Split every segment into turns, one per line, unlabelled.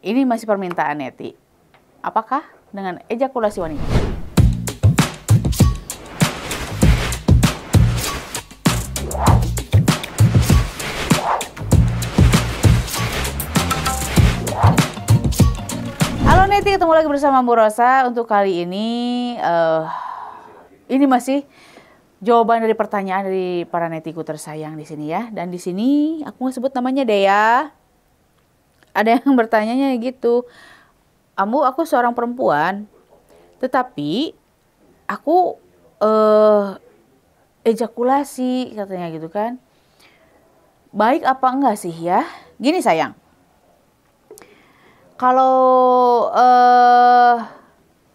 Ini masih permintaan Neti. Apakah dengan ejakulasi wanita? Halo Neti, ketemu lagi bersama Bu Rosa. Untuk kali ini masih jawaban dari pertanyaan dari para netiku tersayang di sini ya. Dan di sini aku nggak sebut namanya deh ya. Ada yang bertanyanya gitu. Aku seorang perempuan, tetapi aku ejakulasi katanya gitu kan. Baik apa enggak sih ya? Gini sayang. Kalau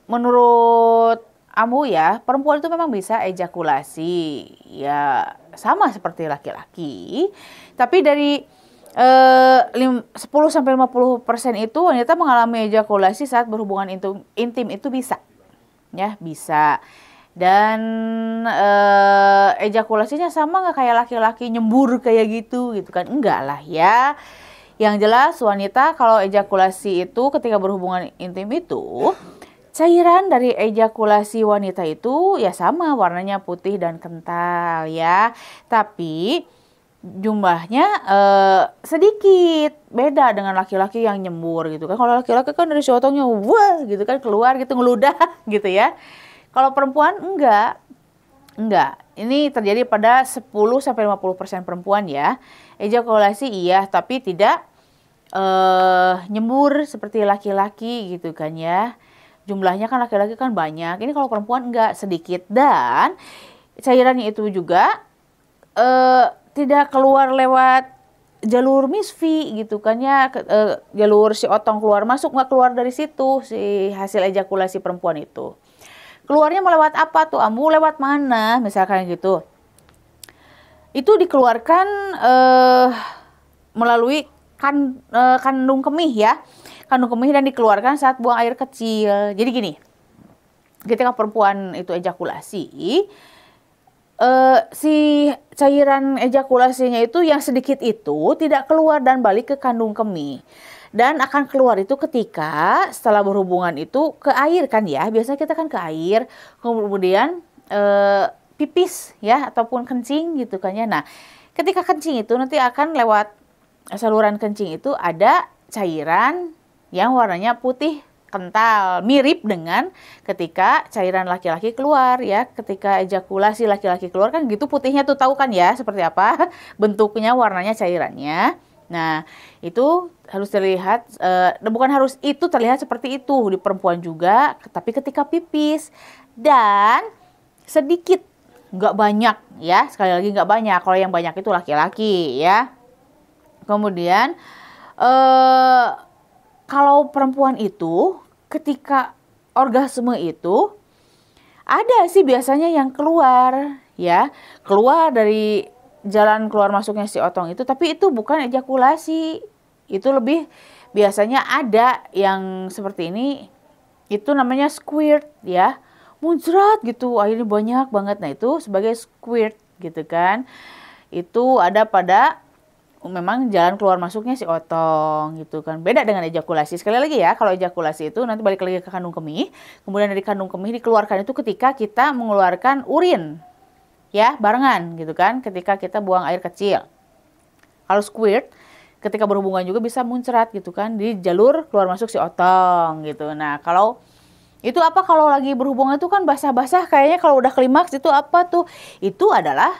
menurut Amu ya, perempuan itu memang bisa ejakulasi. Ya sama seperti laki-laki. Tapi dari 10-50% itu wanita mengalami ejakulasi saat berhubungan intim itu bisa. Ya, bisa. Dan ejakulasinya sama nggak kayak laki-laki nyembur kayak gitu kan? Enggak lah ya. Yang jelas wanita kalau ejakulasi itu ketika berhubungan intim itu, cairan dari ejakulasi wanita itu ya sama warnanya putih dan kental ya. Tapi jumlahnya sedikit beda dengan laki-laki yang nyembur gitu kan. Kalau laki-laki kan dari otongnya wah gitu kan keluar gitu ngeludah gitu ya. Kalau perempuan enggak. Ini terjadi pada 10-50% perempuan ya. Ejakulasi iya tapi tidak nyembur seperti laki-laki gitu kan ya. Jumlahnya kan laki-laki kan banyak. Ini kalau perempuan enggak, sedikit. Dan cairannya itu juga tidak keluar lewat jalur misfi gitu kan ya, jalur si otong keluar masuk, nggak keluar dari situ si hasil ejakulasi perempuan itu. Keluarnya melewat apa tuh Amu? Lewat mana misalkan gitu? Itu dikeluarkan melalui kandung kemih ya, kandung kemih dan dikeluarkan saat buang air kecil. Jadi gini, ketika perempuan itu ejakulasi, si cairan ejakulasinya itu yang sedikit itu tidak keluar dan balik ke kandung kemih. Dan akan keluar itu ketika setelah berhubungan itu ke air kan ya. Biasanya kita kan ke air, kemudian pipis ya ataupun kencing gitu kan ya. Nah, ketika kencing itu nanti akan lewat saluran kencing itu ada cairan yang warnanya putih kental, mirip dengan ketika cairan laki-laki keluar ya, ketika ejakulasi laki-laki keluar kan gitu putihnya tuh, tahu kan ya seperti apa bentuknya, warnanya, cairannya. Nah itu harus terlihat, bukan harus itu terlihat seperti itu di perempuan juga, tapi ketika pipis dan sedikit, nggak banyak ya, sekali lagi nggak banyak. Kalau yang banyak itu laki-laki ya. Kemudian kalau perempuan itu ketika orgasme itu ada sih biasanya yang keluar ya, keluar dari jalan keluar masuknya si otong itu, tapi itu bukan ejakulasi. Itu lebih biasanya ada yang seperti ini, itu namanya squirt ya, muncrat gitu, airnya banyak banget. Nah itu sebagai squirt gitu kan. Itu ada pada memang jalan keluar masuknya si otong gitu kan. Beda dengan ejakulasi. Sekali lagi ya, kalau ejakulasi itu nanti balik lagi ke kandung kemih. Kemudian dari kandung kemih dikeluarkan itu ketika kita mengeluarkan urin. Ya, barengan gitu kan, ketika kita buang air kecil. Kalau squirt, ketika berhubungan juga bisa muncrat gitu kan, di jalur keluar masuk si otong gitu. Nah, kalau itu apa, kalau lagi berhubungan itu kan basah-basah, kayaknya kalau udah klimaks itu apa tuh? Itu adalah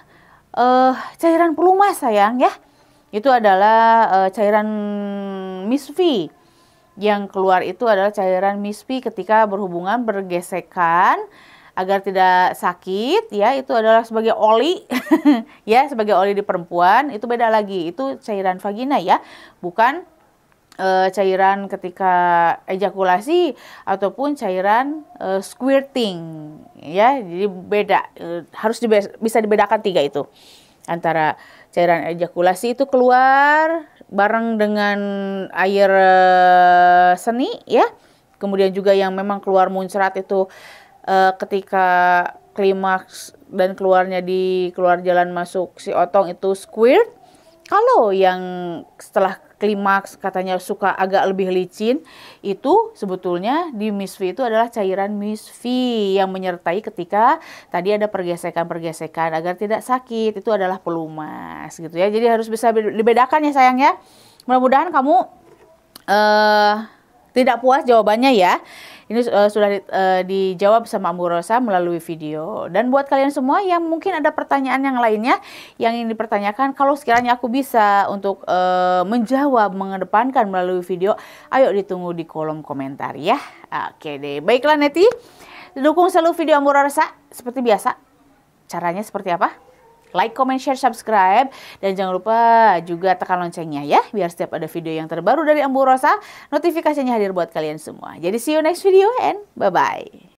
cairan pelumas sayang ya. Itu adalah cairan misfi. Yang keluar itu adalah cairan misfi ketika berhubungan bergesekan agar tidak sakit ya. Itu adalah sebagai oli ya, sebagai oli di perempuan. Itu beda lagi, itu cairan vagina ya, bukan cairan ketika ejakulasi ataupun cairan squirting ya. Jadi beda, harus bisa dibedakan tiga itu. Antara cairan ejakulasi itu keluar bareng dengan air seni ya. Kemudian juga yang memang keluar muncrat itu ketika klimaks dan keluarnya di keluar jalan masuk si otong itu squirt. Kalau yang setelah klimaks katanya suka agak lebih licin, itu sebetulnya di misfi itu adalah cairan misfi yang menyertai ketika tadi ada pergesekan-pergesekan agar tidak sakit, itu adalah pelumas gitu ya. Jadi harus bisa dibedakan ya sayang ya. Mudah-mudahan kamu tidak puas jawabannya ya. Ini sudah dijawab sama Ambu Rosa melalui video. Dan buat kalian semua yang mungkin ada pertanyaan yang lainnya yang ingin dipertanyakan, kalau sekiranya aku bisa untuk menjawab, mengedepankan melalui video, ayo ditunggu di kolom komentar ya. Oke deh, baiklah Neti. Dukung selalu video Ambu Rosa seperti biasa. Caranya seperti apa? Like, comment, share, subscribe. Dan jangan lupa juga tekan loncengnya ya. Biar setiap ada video yang terbaru dari Ambu Rosa, notifikasinya hadir buat kalian semua. Jadi see you next video and bye-bye.